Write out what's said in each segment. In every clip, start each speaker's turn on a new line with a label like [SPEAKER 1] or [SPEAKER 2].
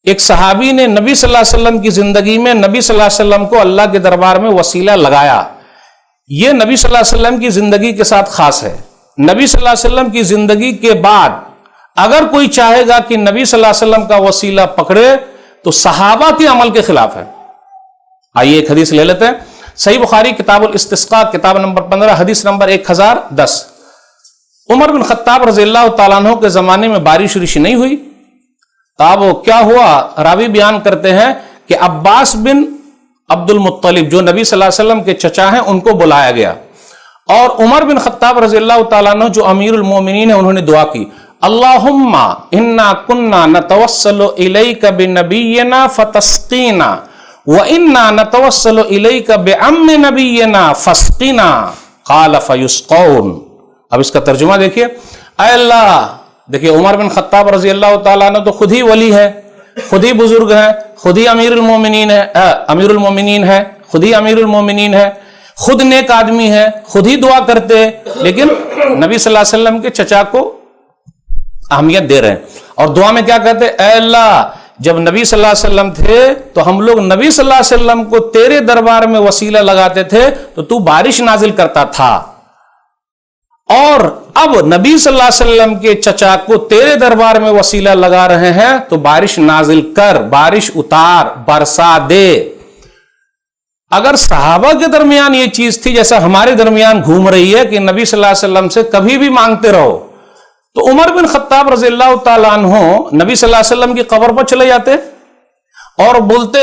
[SPEAKER 1] ایک صحابی نے نبی صلی اللہ علیہ وسلم کی زندگی میں نبی صلی اللہ علیہ وسلم کو اللہ کے دربار میں وسیلہ لگایا. یہ نبی صلی اللہ علیہ وسلم کی زندگی کے ساتھ خاص ہے. نبی صلی اللہ علیہ وسلم کی زندگی کے بعد اگر کوئی چاہے گا کہ نبی صلی اللہ علیہ وسلم کا وسیلہ پکڑے تو صحابہ کے عمل کے خلاف ہے. آئیے ایک حدیث لے لیتے ہیں. صحیح بخاری کتاب الاستسقاء کتاب نمبر 15 حدیث نمبر 1010. عمر بن خطاب رضی اللہ تعالیٰ عنہ کے زمانے میں بارش نہیں ہوئی. تب کیا ہوا؟ راوی بیان کرتے ہیں کہ عباس بن عبد المطلب جو نبی صلی اللہ علیہ وسلم کے چچا ہیں ان کو بلایا گیا اور عمر بن خطاب رضی اللہ تعالیٰ عنہ جو امیر المومنین ہیں انہوں نے دعا کی، اللہم انا کنا نتوسل الیک بنبینا فتسقینا وَإِنَّا نَتَوَسَّلُ إِلَيْكَ بِعَمِّ نَبِيِّنَا فَاسْقِنَا قَالَ فَيُسْقَوْنَ. اب اس کا ترجمہ دیکھیے. اے اللہ، دیکھیے عمر بن خطاب رضی اللہ تعالیٰ عنہ تو خود ہی ولی ہے، خود ہی بزرگ ہے، خود ہی امیر المومنین ہے، خود ہی امیر المومنین ہے، خود نیک آدمی ہے، خود ہی دعا کرتے، لیکن نبی صلی اللہ علیہ وسلم کے چچا کو اہمیت دے رہے ہیں. اور دعا میں کیا کہتے ہیں؟ اے اللہ، جب نبی صلی اللہ علیہ وسلم تھے تو ہم لوگ نبی صلی اللہ علیہ وسلم کو تیرے دربار میں وسیلہ لگاتے تھے تو تو بارش نازل کرتا تھا، اور اب نبی صلی اللہ علیہ وسلم کے چچا کو تیرے دربار میں وسیلہ لگا رہے ہیں تو بارش نازل کر، بارش اتار، برسا دے. اگر صحابہ کے درمیان یہ چیز تھی جیسا ہمارے درمیان گھوم رہی ہے کہ نبی صلی اللہ علیہ وسلم سے کبھی بھی مانگتے رہو، تو عمر بن خطاب رضی اللہ تعالیٰ عنہ نبی صلی اللہ علیہ وسلم کی قبر پر چلے جاتے اور بولتے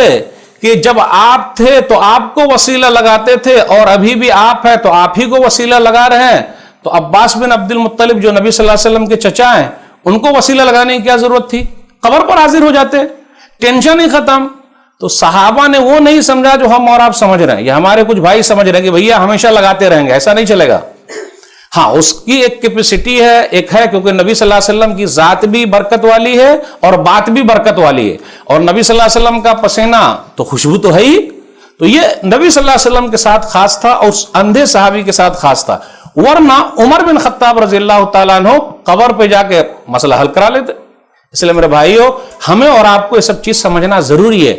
[SPEAKER 1] کہ جب آپ تھے تو آپ کو وسیلہ لگاتے تھے اور ابھی بھی آپ ہیں تو آپ ہی کو وسیلہ لگا رہے ہیں، تو عباس بن عبد المطلب جو نبی صلی اللہ علیہ وسلم کے چچا ہیں ان کو وسیلہ لگانے کی کیا ضرورت تھی؟ قبر پر حاضر ہو جاتے، ٹینشن ہی ختم. تو صحابہ نے وہ نہیں سمجھا جو ہم اور آپ سمجھ رہے ہیں، یا ہمارے کچھ بھائی سمجھ رہے ہیں کہ بھیا ہمیشہ لگاتے رہیں گے، ایسا نہیں چلے گا. ہاں، اس کی ایک کیپیسٹی ہے، ایک ہے، کیونکہ نبی صلی اللہ علیہ وسلم کی ذات بھی برکت والی ہے اور بات بھی برکت والی ہے، اور نبی صلی اللہ علیہ وسلم کا پسینہ تو خوشبو تو ہے ہی. تو یہ نبی صلی اللہ علیہ وسلم کے ساتھ خاص تھا اور اس اندھے صحابی کے ساتھ خاص تھا، ورنہ عمر بن خطاب رضی اللہ تعالیٰ عنہ قبر پہ جا کے مسئلہ حل کرا لیتے. اس لیے میرے بھائیو، ہمیں اور آپ کو یہ سب چیز سمجھنا ضروری ہے.